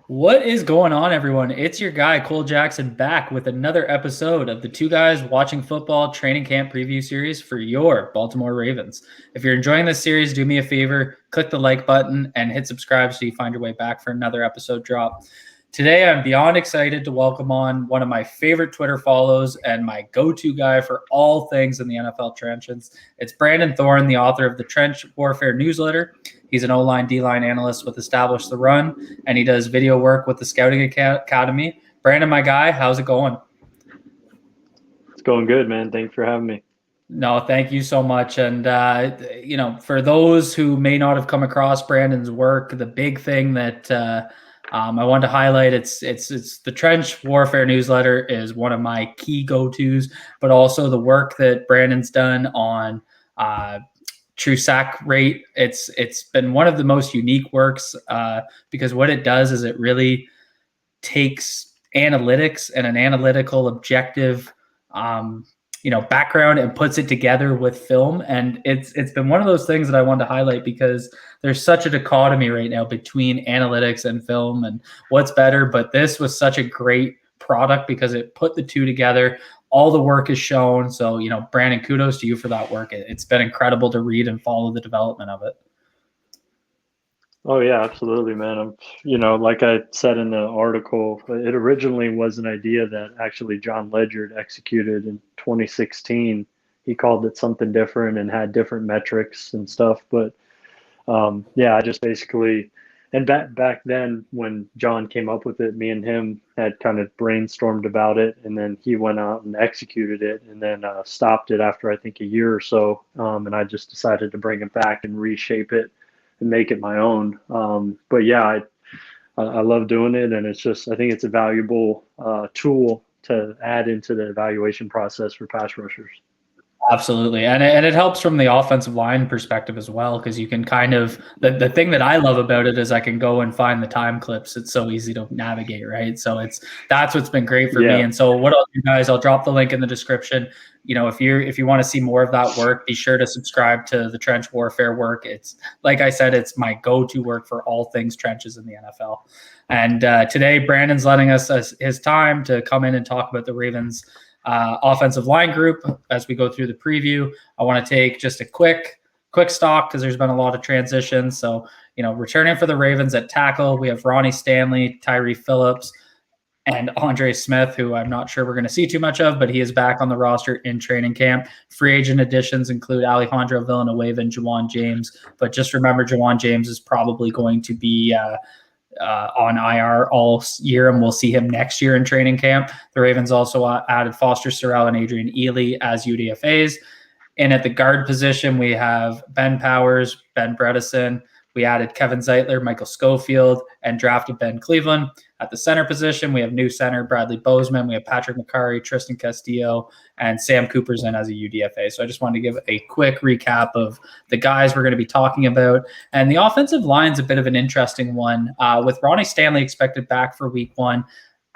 What is going on, everyone? It's your guy, Cole Jackson, back with another episode of the Two Guys Watching Football Training Camp Preview Series for your Baltimore Ravens. If you're enjoying this series, do me a favor, click the like button and hit subscribe so you find your way back for another episode drop. Today, I'm beyond excited to welcome on one of my favorite Twitter follows and my go-to guy for all things in the NFL trenches. It's Brandon Thorn, the author of the Trench Warfare newsletter. He's an O-line, D-line analyst with Establish the Run, and he does video work with the Scouting Academy. Brandon, my guy, how's it going? It's going good, man. Thanks for having me. No, thank you so much. And, for those who may not have come across Brandon's work, the big thing that I wanted to highlight, it's the Trench Warfare newsletter is one of my key go-tos, but also the work that Brandon's done on true sack rate. It's been one of the most unique works because what it does is it really takes analytics and an analytical objective background and puts it together with film. And it's been one of those things that I wanted to highlight because there's such a dichotomy right now between analytics and film and what's better. But this was such a great product because it put the two together. All the work is shown. So, Brandon, kudos to you for that work. It's been incredible to read and follow the development of it. Oh yeah, absolutely, man. Like I said in the article, it originally was an idea that actually John Ledyard executed in 2016. He called it something different and had different metrics and stuff. But I just basically, and back then when John came up with it, me and him had kind of brainstormed about it, and then he went out and executed it, and then stopped it after I think a year or so. And I just decided to bring it back and reshape it and make it my own. But yeah, I love doing it, and I think it's a valuable tool to add into the evaluation process for pass rushers. Absolutely. And it helps from the offensive line perspective as well, because you can kind of, the thing that I love about it is I can go and find the time clips. It's so easy to navigate, right? So that's what's been great for me. And so what I'll do, guys, I'll drop the link in the description. If you want to see more of that work, be sure to subscribe to the Trench Warfare work. It's, like I said, it's my go-to work for all things trenches in the NFL. And today, Brandon's letting us his time to come in and talk about the Ravens offensive line group as we go through the preview. I want to take just a quick stock because there's been a lot of transitions. So, returning for the Ravens at tackle, we have Ronnie Stanley, Tyree Phillips, and Andre Smith, who I'm not sure we're going to see too much of, but he is back on the roster in training camp. Free agent additions include Alejandro Villanueva and Juwan James. But just remember, Juwan James is probably going to be on IR all year, and we'll see him next year in training camp. The Ravens also added Foster Sarrell and Adrian Ealy as UDFAs. And at the guard position, we have Ben Powers, Ben Bredesen. We added Kevin Zeitler, Michael Schofield, and drafted Ben Cleveland. At the center position, we have new center Bradley Bozeman. We have Patrick McCarry, Tristan Castillo, and Sam Cooper's in as a UDFA. So I just wanted to give a quick recap of the guys we're going to be talking about. And the offensive line's a bit of an interesting one. With Ronnie Stanley expected back for week 1,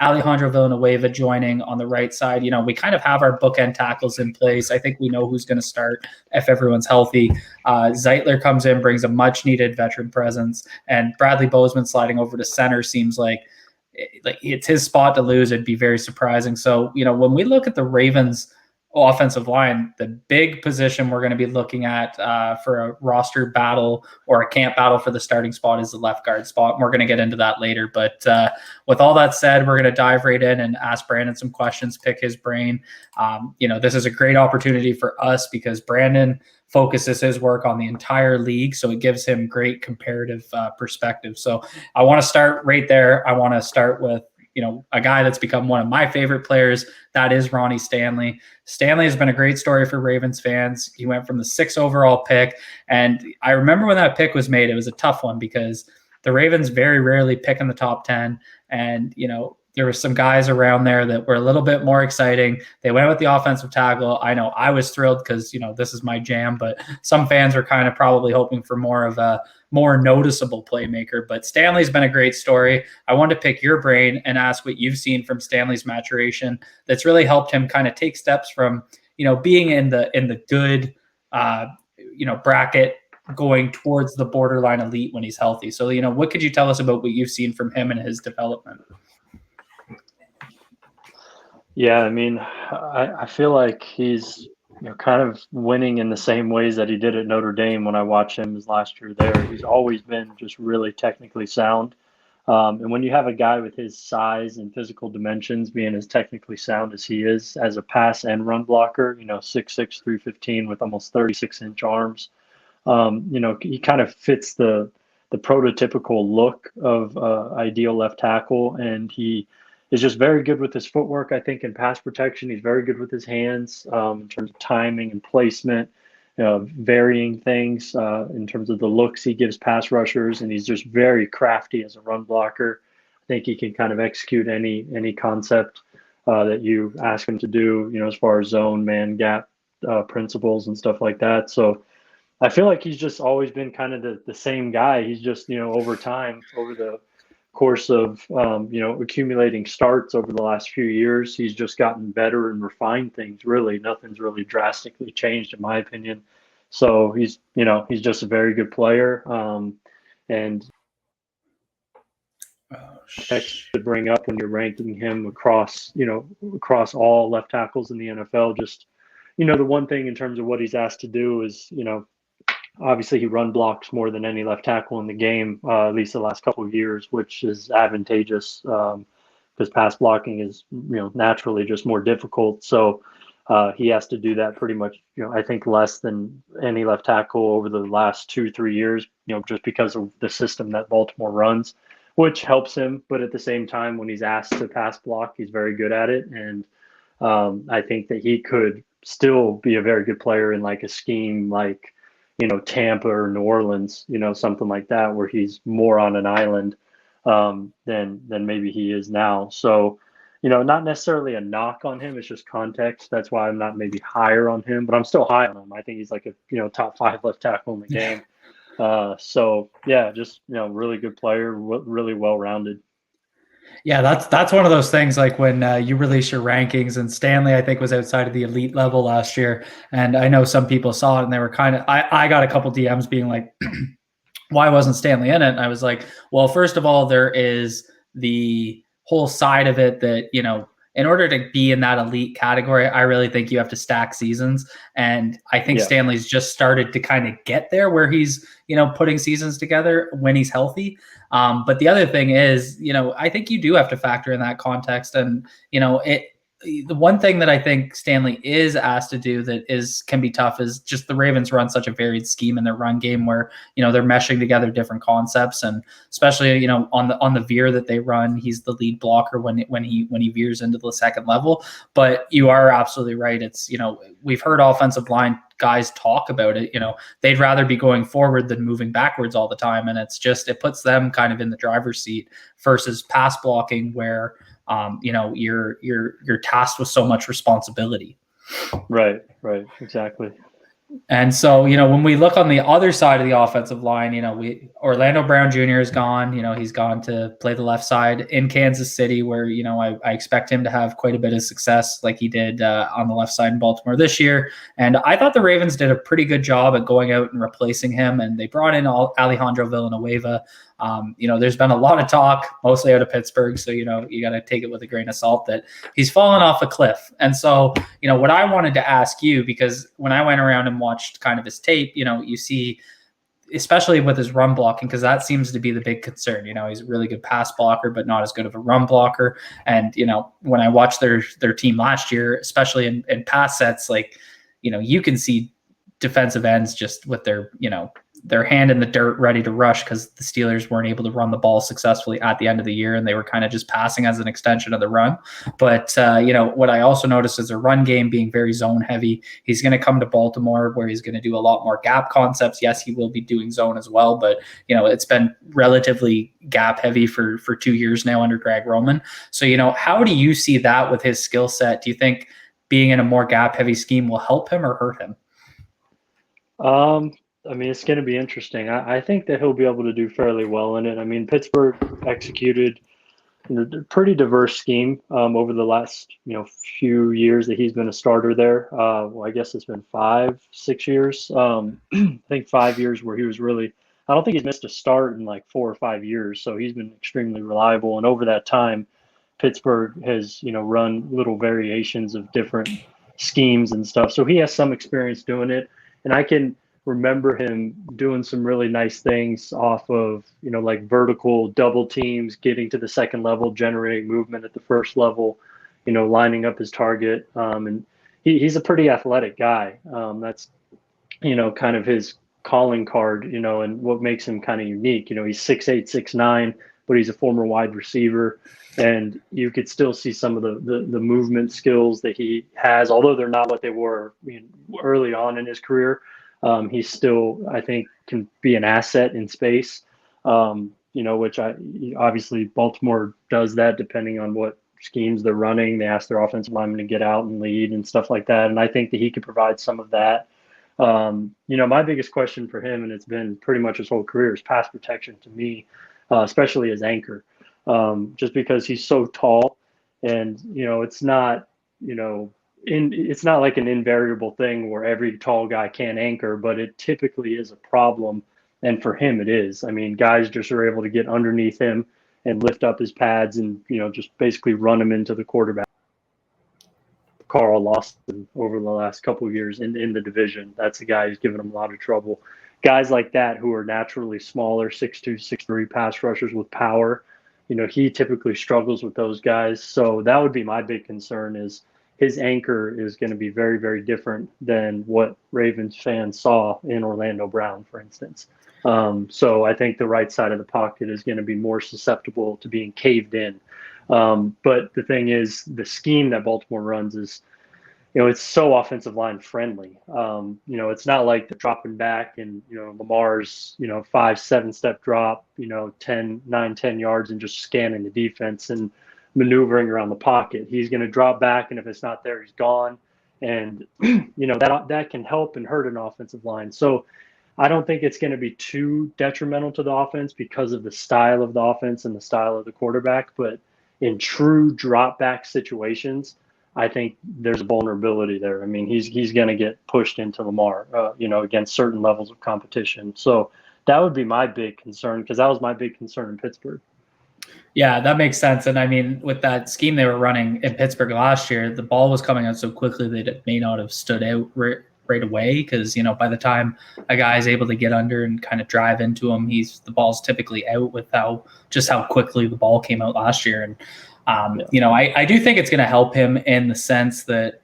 Alejandro Villanueva joining on the right side. We kind of have our bookend tackles in place. I think we know who's going to start if everyone's healthy. Zeitler comes in, brings a much-needed veteran presence, and Bradley Bozeman sliding over to center seems like it's his spot to lose. It'd be very surprising. So, when we look at the Ravens offensive line, the big position we're going to be looking at for a roster battle or a camp battle for the starting spot is the left guard spot. And we're going to get into that later. But with all that said, we're going to dive right in and ask Brandon some questions, pick his brain. This is a great opportunity for us because Brandon focuses his work on the entire league. So it gives him great comparative perspective. So I want to start right there. I want to start with a guy that's become one of my favorite players. That is Ronnie Stanley. Stanley has been a great story for Ravens fans. He went from the 6th overall pick. And I remember when that pick was made, it was a tough one because the Ravens very rarely pick in the top 10. And, there were some guys around there that were a little bit more exciting. They went with the offensive tackle. I know I was thrilled because, this is my jam, but some fans were kind of probably hoping for more of a more noticeable playmaker. But Stanley's been a great story. I wanted to pick your brain and ask what you've seen from Stanley's maturation that's really helped him kind of take steps from, being in the good, bracket going towards the borderline elite when he's healthy. So, what could you tell us about what you've seen from him and his development? Yeah, I mean, I feel like he's kind of winning in the same ways that he did at Notre Dame when I watched him his last year there. He's always been just really technically sound. And when you have a guy with his size and physical dimensions being as technically sound as he is as a pass and run blocker, 6'6", 315 with almost 36-inch arms, he kind of fits the prototypical look of ideal left tackle, and he is just very good with his footwork. I think in pass protection, he's very good with his hands in terms of timing and placement, varying things in terms of the looks he gives pass rushers, and he's just very crafty as a run blocker. I think he can kind of execute any concept that you ask him to do, as far as zone, man, gap principles and stuff like that. So I feel like he's just always been kind of the same guy. He's just, over time, over the course of, accumulating starts over the last few years, he's just gotten better and refined things. Really, nothing's really drastically changed, in my opinion. So he's just a very good player. And to bring up when you're ranking him across all left tackles in the NFL, just, the one thing in terms of what he's asked to do is, obviously, he run blocks more than any left tackle in the game, at least the last couple of years, which is advantageous because pass blocking is, naturally just more difficult. So he has to do that pretty much, I think less than any left tackle over the last 2-3 years, just because of the system that Baltimore runs, which helps him. But at the same time, when he's asked to pass block, he's very good at it. And I think that he could still be a very good player in like a scheme like, Tampa or New Orleans, something like that, where he's more on an island than maybe he is now. So, not necessarily a knock on him. It's just context. That's why I'm not maybe higher on him, but I'm still high on him. I think he's like a top 5 left tackle in the game. So yeah, just, really good player, really well-rounded. Yeah, that's one of those things like when you release your rankings, and Stanley, I think, was outside of the elite level last year. And I know some people saw it and they were kind of, I got a couple DMs being like, why wasn't Stanley in it? And I was like, well, first of all, there is the whole side of it that, in order to be in that elite category, I really think you have to stack seasons. And I think Stanley's just started to kind of get there where he's, putting seasons together when he's healthy. But the other thing is, I think you do have to factor in that context. And, the one thing that I think Stanley is asked to do that can be tough is just the Ravens run such a varied scheme in their run game where, they're meshing together different concepts, and especially, on the veer that they run, he's the lead blocker when he veers into the second level. But you are absolutely right. It's, we've heard offensive line guys talk about it. They'd rather be going forward than moving backwards all the time. And it puts them kind of in the driver's seat versus pass blocking where, you're tasked with so much responsibility. Right, exactly. And so, when we look on the other side of the offensive line, Orlando Brown Jr. is gone. He's gone to play the left side in Kansas City, where, I expect him to have quite a bit of success like he did on the left side in Baltimore this year. And I thought the Ravens did a pretty good job at going out and replacing him. And they brought in Alejandro Villanueva. There's been a lot of talk, mostly out of Pittsburgh. So, you got to take it with a grain of salt that he's fallen off a cliff. And so, what I wanted to ask you, because when I went around and watched kind of his tape, you see, especially with his run blocking, because that seems to be the big concern. He's a really good pass blocker, but not as good of a run blocker. And, when I watched their team last year, especially in pass sets, like, you can see defensive ends just with their hand in the dirt ready to rush because the Steelers weren't able to run the ball successfully at the end of the year, and they were kind of just passing as an extension of the run. But, what I also noticed is a run game being very zone heavy. He's going to come to Baltimore where he's going to do a lot more gap concepts. Yes, he will be doing zone as well, but, it's been relatively gap heavy for 2 years now under Greg Roman. So, how do you see that with his skill set? Do you think being in a more gap heavy scheme will help him or hurt him? I mean, it's going to be interesting. I think that he'll be able to do fairly well in it. I mean, Pittsburgh executed pretty diverse scheme over the last few years that he's been a starter there. Well, I guess it's been 5-6 years. I think 5 years where he was really. I don't think he's missed a start in like 4 or 5 years. So he's been extremely reliable. And over that time, Pittsburgh has run little variations of different schemes and stuff. So he has some experience doing it, and I can remember him doing some really nice things off of, like vertical double teams, getting to the second level, generating movement at the first level, lining up his target. And he's a pretty athletic guy. That's, kind of his calling card, and what makes him kind of unique. He's 6'8", 6'9", but he's a former wide receiver. And you could still see some of the movement skills that he has, although they're not what they were early on in his career. He still, I think, can be an asset in space, which obviously Baltimore does that depending on what schemes they're running. They ask their offensive linemen to get out and lead and stuff like that. And I think that he could provide some of that. My biggest question for him, and it's been pretty much his whole career, is pass protection to me, especially as anchor, just because he's so tall and, it's not, it's not like an invariable thing where every tall guy can anchor, but it typically is a problem. And for him, it is. I mean, guys just are able to get underneath him and lift up his pads and, just basically run him into the quarterback. Carl Lawson over the last couple of years in the division. That's a guy who's given him a lot of trouble. Guys like that who are naturally smaller, 6'2", 6'3" pass rushers with power, he typically struggles with those guys. So that would be my big concern, is his anchor is going to be very, very different than what Ravens fans saw in Orlando Brown, for instance. So I think the right side of the pocket is going to be more susceptible to being caved in. But the thing is, the scheme that Baltimore runs is, it's so offensive line friendly. It's not like the dropping back and, Lamar's, 5-7 step drop, 9-10 yards and just scanning the defense and maneuvering around the pocket. He's going to drop back, and if it's not there, he's gone. And, that can help and hurt an offensive line. So I don't think it's going to be too detrimental to the offense because of the style of the offense and the style of the quarterback. But in true drop back situations, I think there's a vulnerability there. I mean, he's going to get pushed into Lamar, against certain levels of competition. So that would be my big concern, because that was my big concern in Pittsburgh. Yeah, that makes sense. And I mean, with that scheme they were running in Pittsburgh last year, the ball was coming out so quickly that it may not have stood out right away, because, by the time a guy is able to get under and kind of drive into him, the ball's typically out with how quickly the ball came out last year. And I do think it's going to help him in the sense that,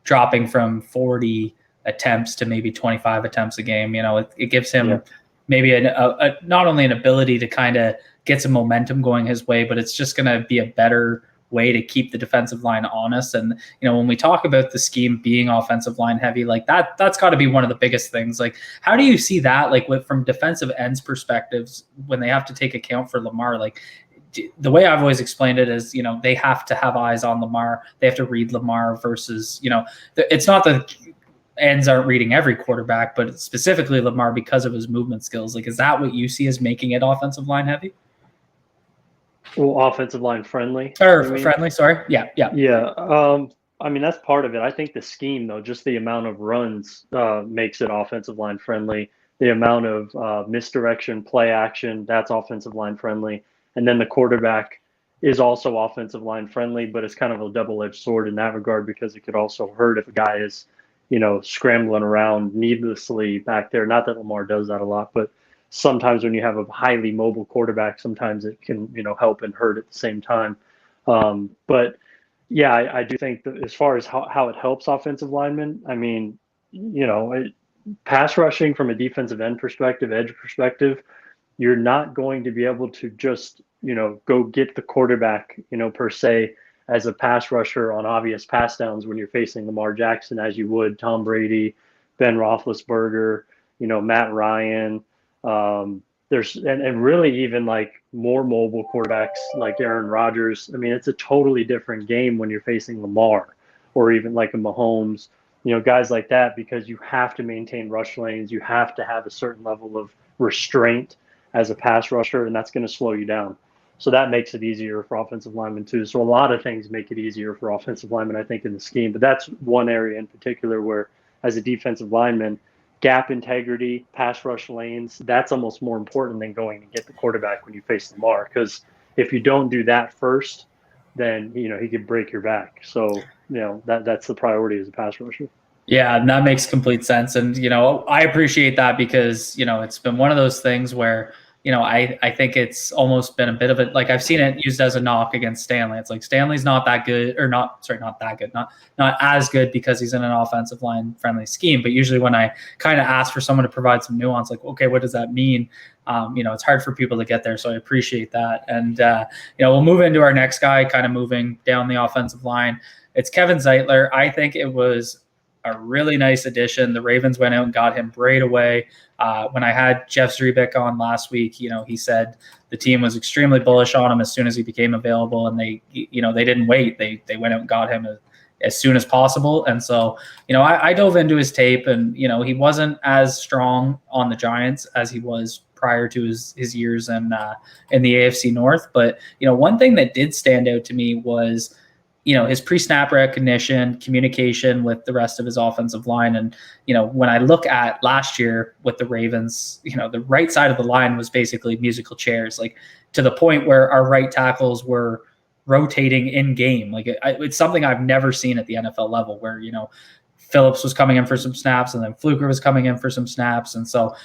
dropping from 40 attempts to maybe 25 attempts a game, it gives him maybe a not only an ability to kind of get some momentum going his way, but it's just going to be a better way to keep the defensive line honest. And, when we talk about the scheme being offensive line heavy, like that's got to be one of the biggest things. Like, how do you see that, like, from defensive ends perspectives, when they have to take account for Lamar? Like, the way I've always explained it is, they have to have eyes on Lamar. They have to read Lamar versus, it's not that ends aren't reading every quarterback, but specifically Lamar because of his movement skills. Like, is that what you see as making it offensive line heavy? Well, offensive line friendly. Or friendly, sorry. Yeah. I mean, that's part of it. I think the scheme, though, just the amount of runs makes it offensive line friendly. The amount of misdirection, play action, that's offensive line friendly. And then the quarterback is also offensive line friendly, but it's kind of a double-edged sword in that regard, because it could also hurt if a guy is, scrambling around needlessly back there. Not that Lamar does that a lot, but sometimes when you have a highly mobile quarterback, sometimes it can, help and hurt at the same time. But yeah, I do think that as far as how it helps offensive linemen, I mean, pass rushing from a defensive end perspective, edge perspective, you're not going to be able to just, go get the quarterback, per se, as a pass rusher on obvious pass downs when you're facing Lamar Jackson, as you would Tom Brady, Ben Roethlisberger, Matt Ryan. There's and really even like more mobile quarterbacks like Aaron Rodgers. I mean, it's a totally different game when you're facing Lamar, or even like a Mahomes, guys like that, because you have to maintain rush lanes. You have to have a certain level of restraint as a pass rusher, and that's going to slow you down. So that makes it easier for offensive linemen too. So a lot of things make it easier for offensive linemen, I think, in the scheme. But that's one area in particular where, as a defensive lineman, gap integrity, pass rush lanes, that's almost more important than going to get the quarterback when you face Lamar. Because if you don't do that first, then, he could break your back. So, that's the priority as a pass rusher. Yeah, and that makes complete sense. And, I appreciate that because, it's been one of those things where, I think it's almost been a bit of like I've seen it used as a knock against Stanley. It's like Stanley's not that good, or not that good, not as good because he's in an offensive line friendly scheme. But usually when I kind of ask for someone to provide some nuance, like, okay, what does that mean? It's hard for people to get there. So I appreciate that. And, we'll move into our next guy, kind of moving down the offensive line. It's Kevin Zeitler. I think it was a really nice addition. The Ravens went out and got him right away. When I had Jeff Zrebiec on last week, he said the team was extremely bullish on him as soon as he became available, and they didn't wait. They went out and got him as soon as possible. And so, I dove into his tape, and he wasn't as strong on the Giants as he was prior to his years in the AFC North. But one thing that did stand out to me was his pre-snap recognition, communication with the rest of his offensive line. And, when I look at last year with the Ravens, the right side of the line was basically musical chairs, like to the point where our right tackles were rotating in game. Like it's something I've never seen at the NFL level where, Phillips was coming in for some snaps and then Fluker was coming in for some snaps. And so,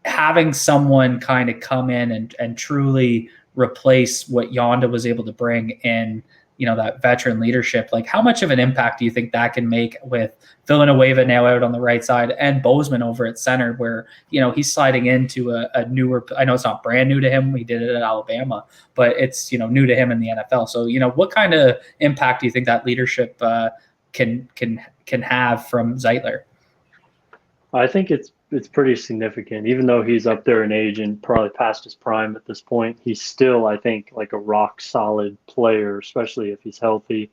having someone kind of come in and truly replace what Yonda was able to bring in, that veteran leadership, like how much of an impact do you think that can make with Villanueva now out on the right side and Bozeman over at center where, he's sliding into a newer, I know it's not brand new to him. We did it at Alabama, but it's, new to him in the NFL. So, what kind of impact do you think that leadership can have from Zeitler? I think it's pretty significant. Even though he's up there in age and probably past his prime at this point, he's still, I think, like a rock solid player, especially if he's healthy,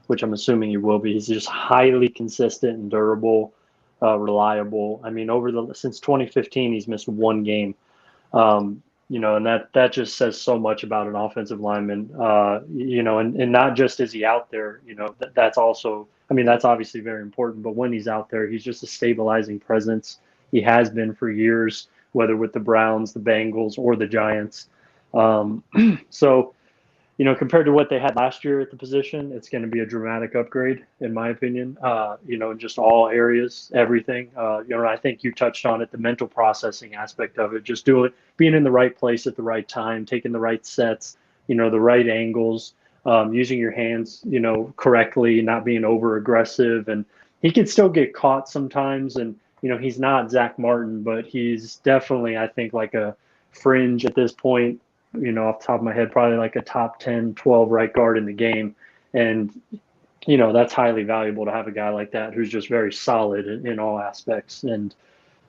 which I'm assuming he will be. He's just highly consistent and durable, reliable. I mean, since 2015, he's missed one game. And that just says so much about an offensive lineman. And not just is he out there, that's also, I mean, that's obviously very important, but when he's out there, he's just a stabilizing presence. He has been for years, whether with the Browns, the Bengals, or the Giants. So, compared to what they had last year at the position, it's going to be a dramatic upgrade, in my opinion, in just all areas, everything. I think you touched on it, the mental processing aspect of it, just being in the right place at the right time, taking the right sets, the right angles, using your hands, correctly, not being over aggressive. And he can still get caught sometimes. And, he's not Zach Martin, but he's definitely, I think, like a fringe at this point, off the top of my head, probably like a top 10, 12 right guard in the game. And, that's highly valuable to have a guy like that who's just very solid in all aspects. And,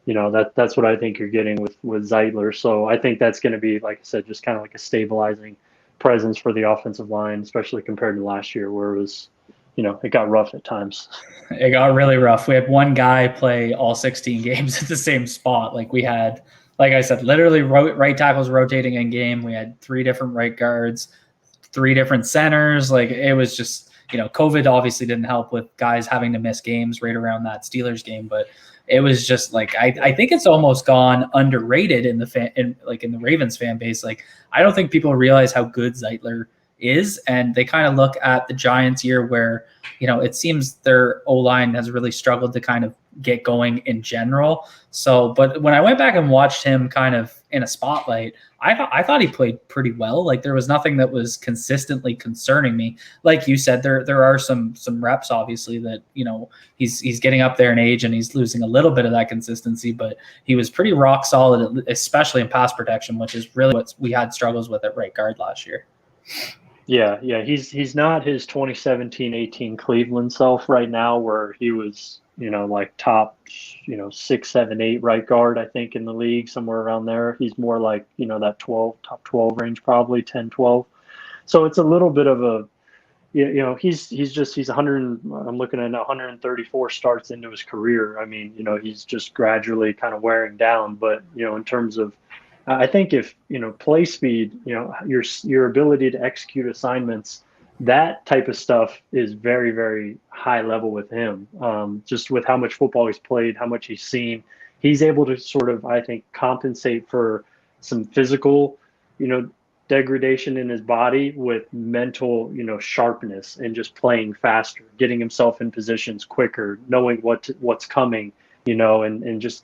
that's what I think you're getting with Zeitler. So I think that's going to be, like I said, just kind of like a stabilizing presence for the offensive line, especially compared to last year where it was, it got rough at times. It got really rough. We had one guy play all 16 games at the same spot. Like we had, like I said, literally right tackles rotating in game. We had 3 different right guards, 3 different centers. Like it was just, COVID obviously didn't help with guys having to miss games right around that Steelers game, but it was just like, I think it's almost gone underrated in the Ravens fan base. Like, I don't think people realize how good Zeitler is. And they kind of look at the Giants year where, it seems their O-line has really struggled to kind of get going in general. So, but when I went back and watched him kind of in a spotlight, I thought he played pretty well. Like there was nothing that was consistently concerning me. Like you said, there are some reps, obviously, that, he's getting up there in age and he's losing a little bit of that consistency, but he was pretty rock solid, especially in pass protection, which is really what we had struggles with at right guard last year. Yeah. He's not his 2017-18 Cleveland self right now where he was, like top, 6, 7, 8 right guard, I think, in the league, somewhere around there. He's more like, that top 12 range, probably 10, 12. So it's a little bit of a, he's 100, I'm looking at 134 starts into his career. I mean, he's just gradually kind of wearing down, but, in terms of I think if, play speed, your ability to execute assignments, that type of stuff is very, very high level with him. Just with how much football he's played, how much he's seen, he's able to sort of, I think, compensate for some physical, degradation in his body with mental, sharpness and just playing faster, getting himself in positions quicker, knowing what's coming, and just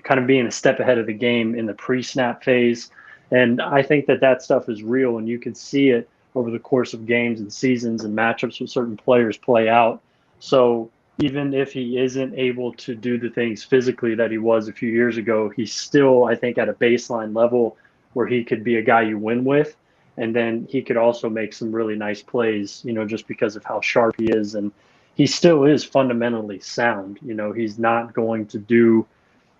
kind of being a step ahead of the game in the pre-snap phase. And I think that stuff is real, and you can see it over the course of games and seasons and matchups with certain players play out. So even if he isn't able to do the things physically that he was a few years ago, he's still, I think, at a baseline level where he could be a guy you win with. And then he could also make some really nice plays, just because of how sharp he is. And he still is fundamentally sound. He's not going to do,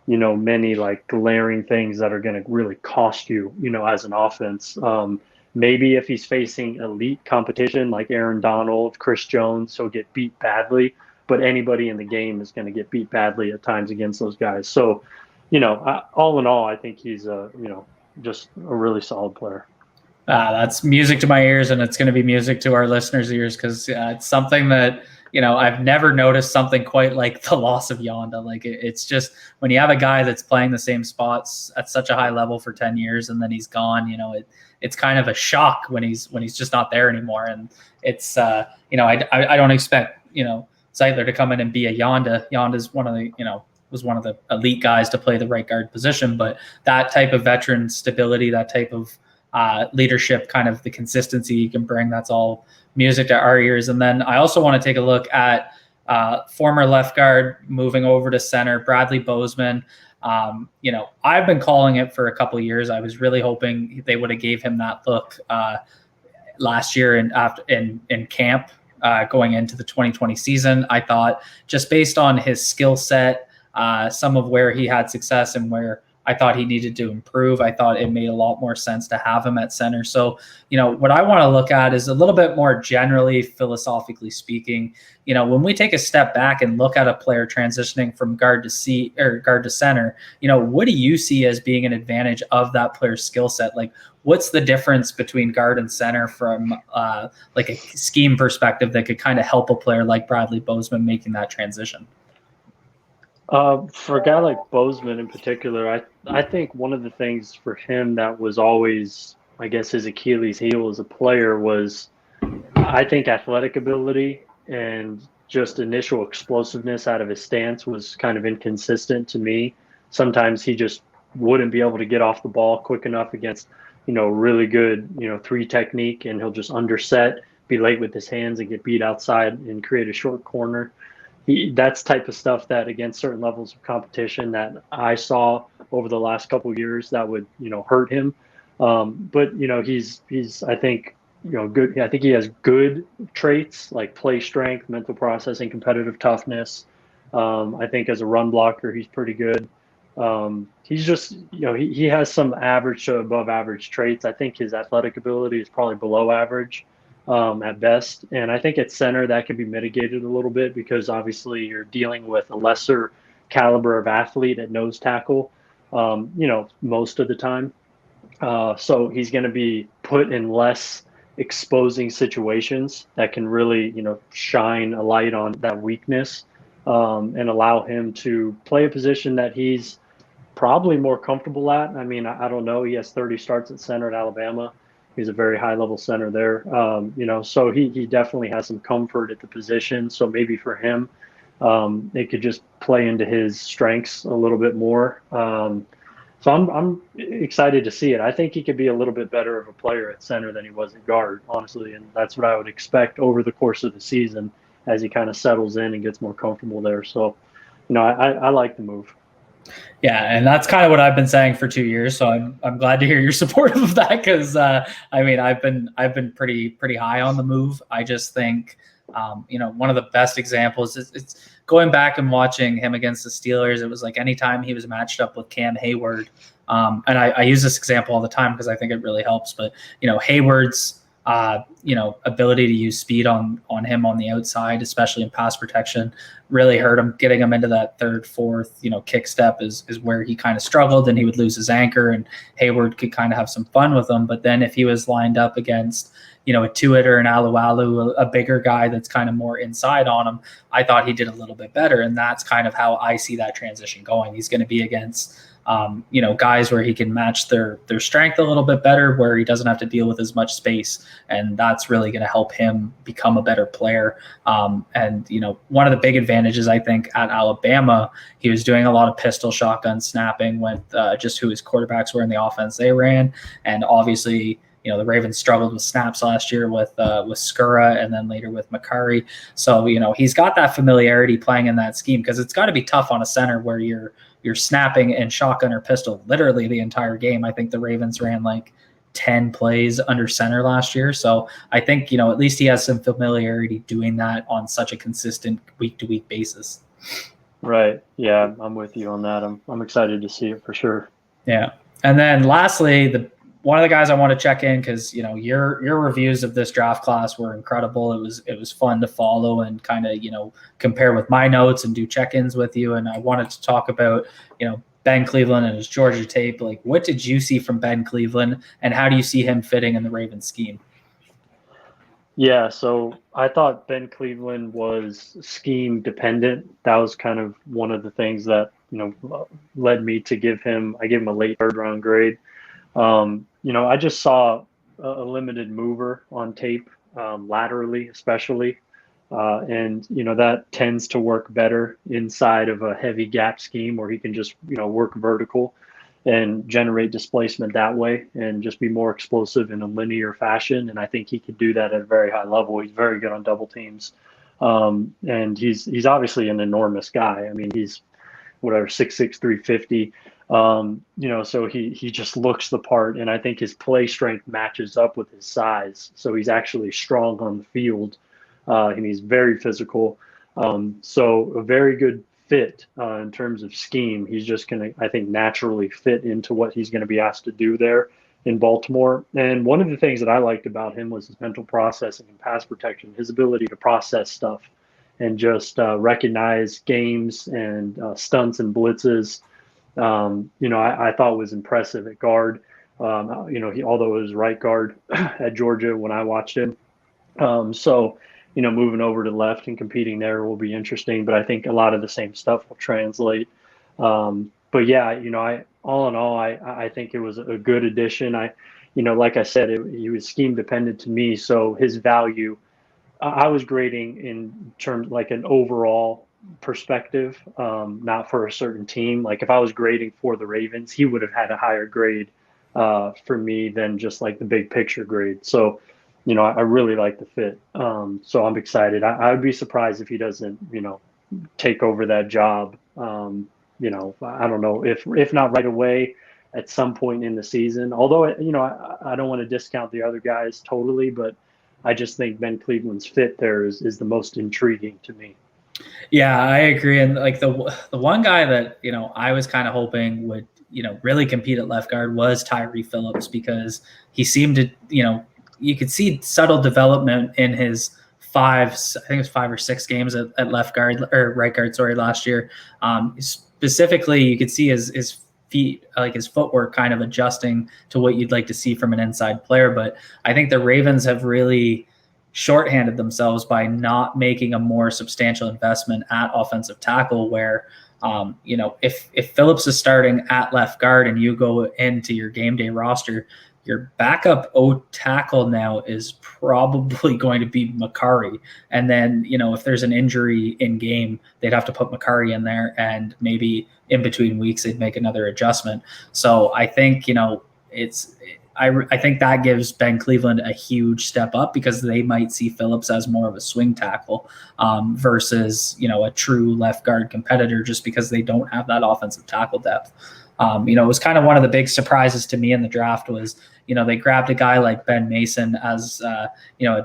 many like glaring things that are going to really cost you, as an offense. Maybe if he's facing elite competition like Aaron Donald, Chris Jones, he'll get beat badly. But anybody in the game is going to get beat badly at times against those guys. So, all in all, I think he's just a really solid player. That's music to my ears, and it's going to be music to our listeners' ears, because it's something that, I've never noticed something quite like the loss of Yonda. Like it's just when you have a guy that's playing the same spots at such a high level for 10 years and then he's gone, it's kind of a shock when he's just not there anymore. And it's, I don't expect, Zeitler to come in and be a Yonda. Yonda's one of the, was one of the elite guys to play the right guard position, but that type of veteran stability, that type of leadership, kind of the consistency you can bring, that's all music to our ears. And then I also want to take a look at former left guard moving over to center, Bradley Bozeman. I've been calling it for a couple of years. I was really hoping they would have gave him that look last year in camp going into the 2020 season. I thought, just based on his skill set, some of where he had success and where I thought he needed to improve, I thought it made a lot more sense to have him at center. So, what I want to look at is a little bit more generally, philosophically speaking. When we take a step back and look at a player transitioning from guard to center, what do you see as being an advantage of that player's skill set? Like, what's the difference between guard and center from like a scheme perspective that could kind of help a player like Bradley Bozeman making that transition? For a guy like Bozeman in particular, I think one of the things for him that was always, I guess, his Achilles heel as a player was, I think, athletic ability and just initial explosiveness out of his stance was kind of inconsistent to me. Sometimes he just wouldn't be able to get off the ball quick enough against, really good, three technique, and he'll just underset, be late with his hands and get beat outside and create a short corner. That's type of stuff that against certain levels of competition that I saw over the last couple of years that would, hurt him. But, he's, I think, good. I think he has good traits like play strength, mental processing, competitive toughness. I think as a run blocker, he's pretty good. He's just, he has some average to above average traits. I think his athletic ability is probably below average. At best. And I think at center that can be mitigated a little bit because obviously you're dealing with a lesser caliber of athlete at nose tackle, most of the time. So he's going to be put in less exposing situations that can really, shine a light on that weakness and allow him to play a position that he's probably more comfortable at. I mean, I don't know. He has 30 starts at center at Alabama. He's a very high-level center there, so he definitely has some comfort at the position. So maybe for him, it could just play into his strengths a little bit more. So I'm excited to see it. I think he could be a little bit better of a player at center than he was at guard, honestly, and that's what I would expect over the course of the season as he kind of settles in and gets more comfortable there. So, I like the move. Yeah, and that's kind of what I've been saying for 2 years. So I'm glad to hear you're supportive of that because I've been pretty high on the move. I just think one of the best examples is it's going back and watching him against the Steelers. It was like anytime he was matched up with Cam Hayward, and I use this example all the time because I think it really helps. But Hayward's ability to use speed on him on the outside, especially in pass protection, really hurt him. Getting him into that third, fourth, kick step is where he kind of struggled, and he would lose his anchor, and Hayward could kind of have some fun with him. But then if he was lined up against, a Tuitt or an Alualu, a bigger guy that's kind of more inside on him, I thought he did a little bit better. And that's kind of how I see that transition going. He's going to be against guys where he can match their strength a little bit better, where he doesn't have to deal with as much space. And that's really going to help him become a better player. One of the big advantages, I think, at Alabama, he was doing a lot of pistol shotgun snapping with just who his quarterbacks were in the offense they ran. And obviously, the Ravens struggled with snaps last year with Skura and then later with Makari. So, he's got that familiarity playing in that scheme, because it's got to be tough on a center where you're snapping and shotgun or pistol literally the entire game. I think the Ravens ran like 10 plays under center last year. So I think, at least he has some familiarity doing that on such a consistent week-to-week basis. Right. Yeah, I'm with you on that. I'm excited to see it for sure. Yeah. And then lastly, one of the guys I want to check in, because your reviews of this draft class were incredible. It was fun to follow and kind of compare with my notes and do check-ins with you. And I wanted to talk about Ben Cleveland and his Georgia tape. Like, what did you see from Ben Cleveland, and how do you see him fitting in the Ravens scheme? Yeah, so I thought Ben Cleveland was scheme dependent. That was kind of one of the things that led me to give him a late third round grade. I just saw a limited mover on tape, laterally especially. And that tends to work better inside of a heavy gap scheme where he can just, work vertical and generate displacement that way and just be more explosive in a linear fashion. And I think he could do that at a very high level. He's very good on double teams. And he's obviously an enormous guy. I mean, he's 6'6", 350. So he just looks the part, and I think his play strength matches up with his size. So he's actually strong on the field, and he's very physical. So a very good fit in terms of scheme. He's just going to, I think, naturally fit into what he's going to be asked to do there in Baltimore. And one of the things that I liked about him was his mental processing and pass protection, his ability to process stuff and just recognize games and stunts and blitzes. I thought was impressive at guard. Although it was right guard at Georgia when I watched him. Moving over to left and competing there will be interesting, but I think a lot of the same stuff will translate. But yeah, all in all, I think it was a good addition. Like I said, he was scheme dependent to me. So his value, I was grading in terms like an overall perspective, not for a certain team. Like if I was grading for the Ravens, he would have had a higher grade for me than just like the big picture grade. So, I really like the fit. So I'm excited. I would be surprised if he doesn't, take over that job. I don't know if not right away, at some point in the season. Although, I don't want to discount the other guys totally, but I just think Ben Cleveland's fit there is the most intriguing to me. Yeah, I agree. And like the one guy that, I was kind of hoping would, really compete at left guard was Tyree Phillips, because he seemed to, you could see subtle development in his 5 or 6 games at left guard or right guard, last year. Specifically, you could see his feet, like his footwork kind of adjusting to what you'd like to see from an inside player. But I think the Ravens have really shorthanded themselves by not making a more substantial investment at offensive tackle, where if Phillips is starting at left guard and you go into your game day roster, your backup O tackle now is probably going to be Makari. And then, if there's an injury in game, they'd have to put Makari in there, and maybe in between weeks, they'd make another adjustment. So I think, I think that gives Ben Cleveland a huge step up, because they might see Phillips as more of a swing tackle versus, a true left guard competitor, just because they don't have that offensive tackle depth. It was kind of one of the big surprises to me in the draft was, they grabbed a guy like Ben Mason as, a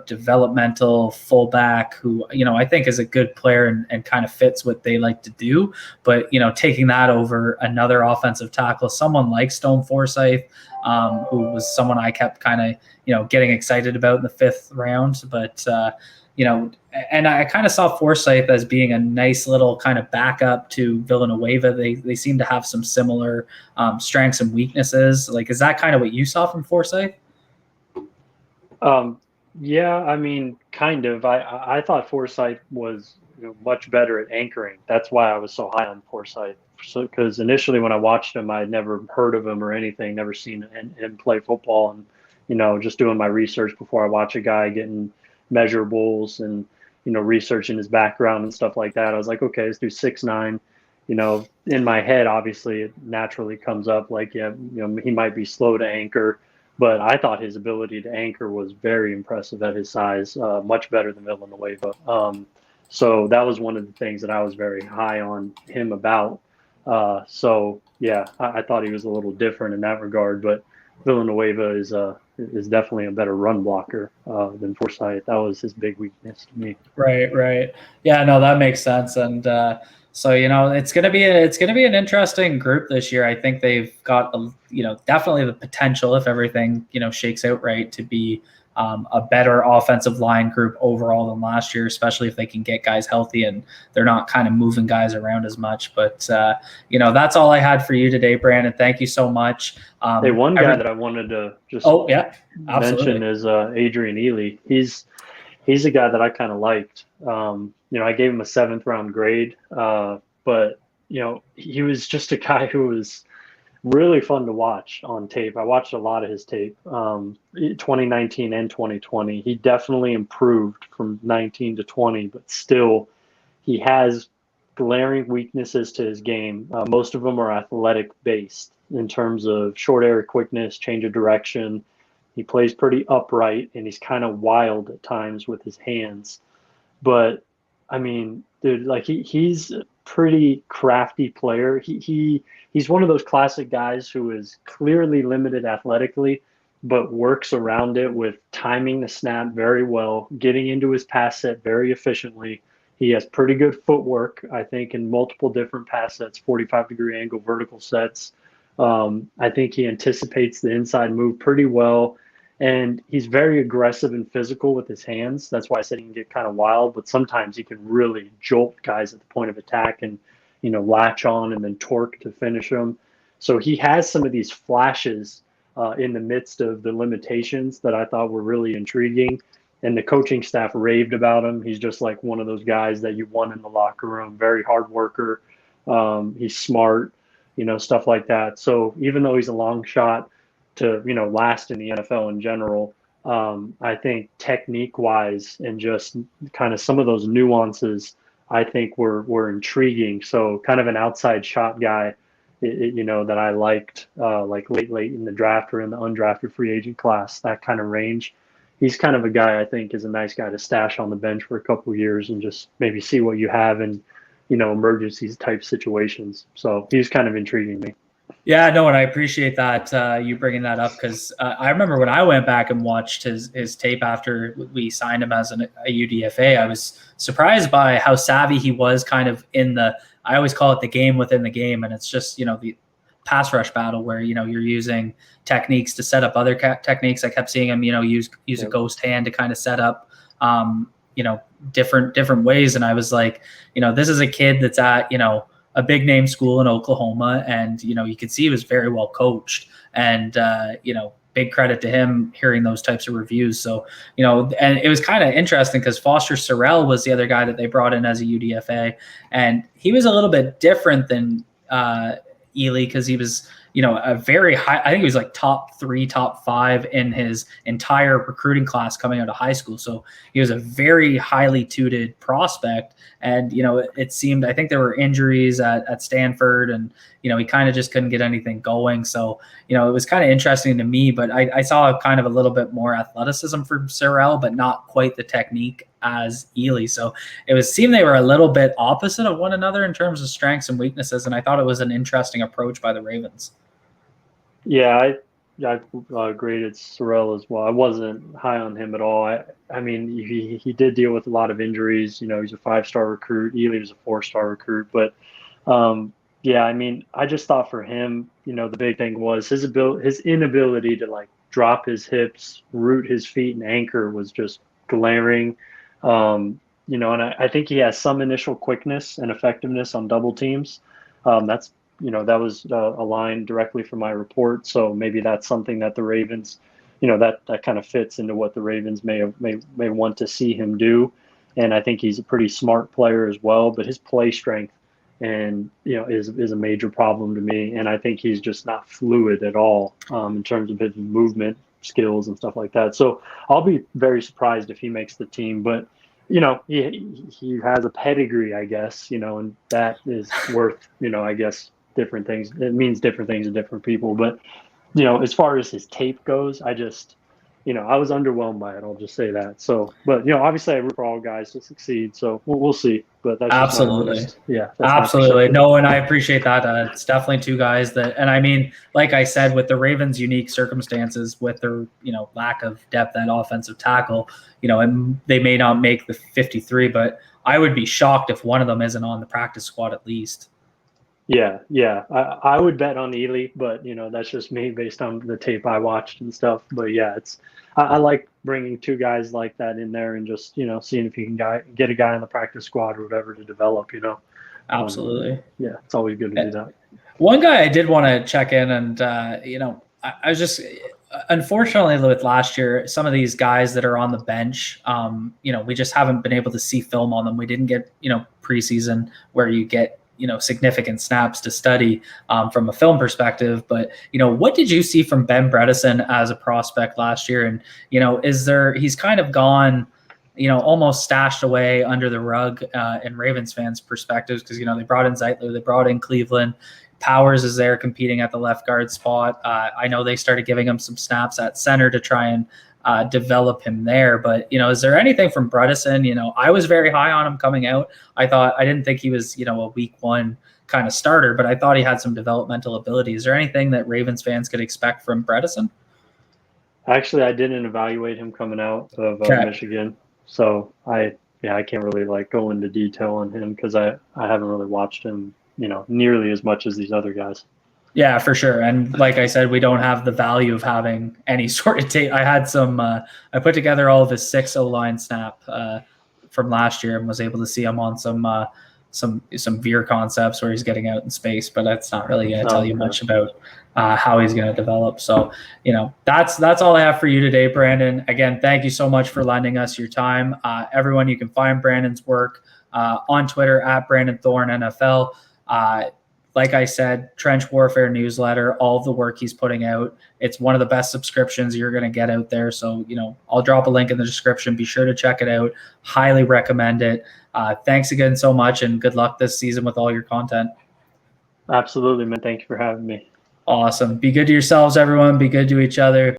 developmental fullback who, I think is a good player and kind of fits what they like to do. But, taking that over another offensive tackle, someone like Stone Forsyth, who was someone I kept kind of, getting excited about in the 5th round. But, and I kind of saw Forsyth as being a nice little kind of backup to Villanueva. They seem to have some similar strengths and weaknesses. Like, is that kind of what you saw from Forsyth? Yeah, I mean, kind of. I thought Forsyth was much better at anchoring. That's why I was so high on Forsyth. So, because initially when I watched him, I had never heard of him or anything, never seen him play football, and just doing my research before I watch a guy getting measurables and researching his background and stuff like that. I was like, okay, let's do 6'9". In my head, obviously, it naturally comes up like, yeah, he might be slow to anchor. But I thought his ability to anchor was very impressive at his size, much better than Villanueva. So that was one of the things that I was very high on him about. So yeah, I thought he was a little different in that regard. But Villanueva is definitely a better run blocker than Forsyth. That was his big weakness to me. Right. Yeah, no, that makes sense. And so it's gonna be an interesting group this year. I think they've got definitely the potential, if everything shakes out right, to be a better offensive line group overall than last year, especially if they can get guys healthy and they're not kind of moving guys around as much. But that's all I had for you today, Brandon. Thank you so much. Hey, one guy that I wanted to just mention is Adrian Ealy. He's a guy that I kind of liked. I gave him a 7th round grade, but he was just a guy who was really fun to watch on tape. I watched a lot of his tape, 2019 and 2020. He definitely improved from 19 to 20, but still he has glaring weaknesses to his game. Most of them are athletic based in terms of short area quickness, change of direction. He plays pretty upright and he's kind of wild at times with his hands. But I mean, dude, like he's a pretty crafty player. He's one of those classic guys who is clearly limited athletically, but works around it with timing the snap very well, getting into his pass set very efficiently. He has pretty good footwork, I think, in multiple different pass sets, 45-degree angle vertical sets. I think he anticipates the inside move pretty well. And he's very aggressive and physical with his hands. That's why I said he can get kind of wild, but sometimes he can really jolt guys at the point of attack and, latch on and then torque to finish them. So he has some of these flashes in the midst of the limitations that I thought were really intriguing. And the coaching staff raved about him. He's just like one of those guys that you want in the locker room, very hard worker. He's smart, stuff like that. So even though he's a long shot to last in the NFL in general, I think technique wise and just kind of some of those nuances I think were intriguing. So kind of an outside shot guy, that I liked, like late in the draft or in the undrafted free agent class, that kind of range. He's kind of a guy I think is a nice guy to stash on the bench for a couple of years and just maybe see what you have in emergencies type situations. So he's kind of intriguing me. Yeah, no, and I appreciate that you bringing that up because I remember when I went back and watched his tape after we signed him as a UDFA, I was surprised by how savvy he was kind of I always call it the game within the game, and it's just, the pass rush battle where, you're using techniques to set up other techniques. I kept seeing him, use a ghost hand to kind of set up, different ways. And I was like, this is a kid that's at, a big name school in Oklahoma. And, you could see he was very well coached and, big credit to him hearing those types of reviews. So, and it was kind of interesting because Foster Sarrell was the other guy that they brought in as a UDFA. And he was a little bit different than Ealy because he was, a very high, I think he was like top 3, top 5 in his entire recruiting class coming out of high school. So he was a very highly touted prospect. And, it seemed, I think there were injuries at Stanford and, he kind of just couldn't get anything going. So, it was kind of interesting to me, but I saw kind of a little bit more athleticism from Sarrell, but not quite the technique as Ealy. So it seemed they were a little bit opposite of one another in terms of strengths and weaknesses. And I thought it was an interesting approach by the Ravens. Yeah, graded Sarrell as well. I wasn't high on him at all. I mean, he did deal with a lot of injuries. You know, he's a 5-star recruit. Ealy was a 4-star recruit. But yeah, I mean, I just thought for him, you know, the big thing was his inability to like drop his hips, root his feet, and anchor was just glaring. You know, and I think he has some initial quickness and effectiveness on double teams. That's that was a line directly from my report. So maybe that's something that the Ravens, that kind of fits into what the Ravens may want to see him do. And I think he's a pretty smart player as well. But his play strength is a major problem to me. And I think he's just not fluid at all in terms of his movement skills and stuff like that. So I'll be very surprised if he makes the team. But he has a pedigree, I guess, and that is worth, I guess, different things. It means different things to different people. But, as far as his tape goes, I just, I was underwhelmed by it. I'll just say that. So, but, obviously I root for all guys to succeed. So we'll see. But that's absolutely. That's absolutely. No, and I appreciate that. It's definitely two guys that, and I mean, like I said, with the Ravens' unique circumstances, with their, lack of depth at offensive tackle, and they may not make the 53, but I would be shocked if one of them isn't on the practice squad at least. Yeah. I would bet on Ealy, but that's just me based on the tape I watched and stuff. But yeah, I like bringing two guys like that in there and just seeing if you can get a guy on the practice squad or whatever to develop. Absolutely. Yeah, it's always good to do that. One guy I did want to check in, and I was just unfortunately with last year, some of these guys that are on the bench, we just haven't been able to see film on them. We didn't get preseason where you get significant snaps to study from a film perspective. But, what did you see from Ben Bredesen as a prospect last year? And, he's kind of gone, almost stashed away under the rug in Ravens fans' perspectives because, they brought in Zeitler, they brought in Cleveland. Powers is there competing at the left guard spot. I know they started giving him some snaps at center to try and develop him there. But, is there anything from Bredesen? I was very high on him coming out. I didn't think he was, a week one kind of starter, but I thought he had some developmental ability. Is there anything that Ravens fans could expect from Bredesen? Actually, I didn't evaluate him coming out of Michigan. So I can't really go into detail on him because I haven't really watched him, nearly as much as these other guys. Yeah, for sure. And like I said, we don't have the value of having any sort of tape. I had some, I put together all of his 6 O-line snap from last year and was able to see him on some veer concepts where he's getting out in space, but that's not really going to tell you much about how he's going to develop. So, that's all I have for you today, Brandon. Again, thank you so much for lending us your time. Everyone, you can find Brandon's work on Twitter at Brandon Thorn NFL. Like I said, Trench Warfare newsletter, all of the work he's putting out. It's one of the best subscriptions you're going to get out there. So, I'll drop a link in the description. Be sure to check it out. Highly recommend it. Thanks again so much, and good luck this season with all your content. Absolutely, man. Thank you for having me. Awesome. Be good to yourselves, everyone. Be good to each other.